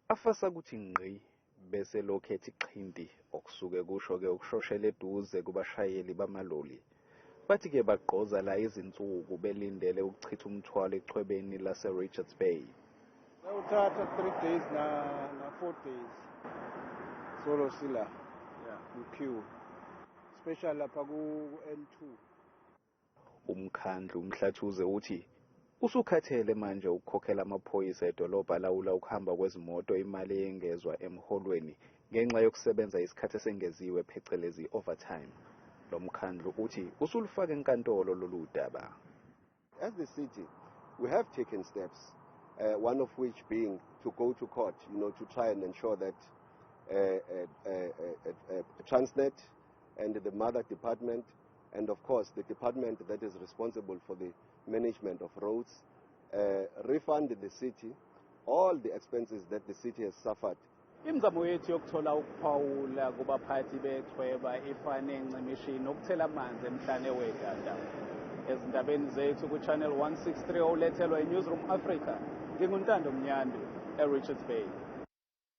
afasa ukuthi ngqi bese lokhethi iqhindi okusuke kusho ke ukushoshela eduze kubashayeli bamaloli. Bathi ke bagqoza la izinsuku belindele ukuchitha umthwalo echwebeni lase Richards Bay. Uthatha 3 days na 4 days. Solo sila. Yeah, queue. Special lapha ku N2. Umkhandlu umhlathuze uthi usukhathele manje ukukhokhela amaphoyisa edolobha alawula ukuhamba kwezimoto imali engezwa emholweni ngenxa yokusebenza isikhathi esengeziwe phecelezi overtime. Lo mkhandlu uthi usulufaka enkantolo lolu daba. As the city, we have taken steps, one of which being to go to court, to try and ensure that Transnet and the mother department, and of course the department that is responsible for the management of roads, refund the city all the expenses that the city has suffered. Imizamo yethu yokuthola ukuphawula kubaphathi bechweba ifane encimishini ukuthela amanzi emhlane wedada. Ezindabeni zethu ku-Channel 1630 lethelwa eNewsroom Africa, nginguNtando Mnyandu, eRichards Bay.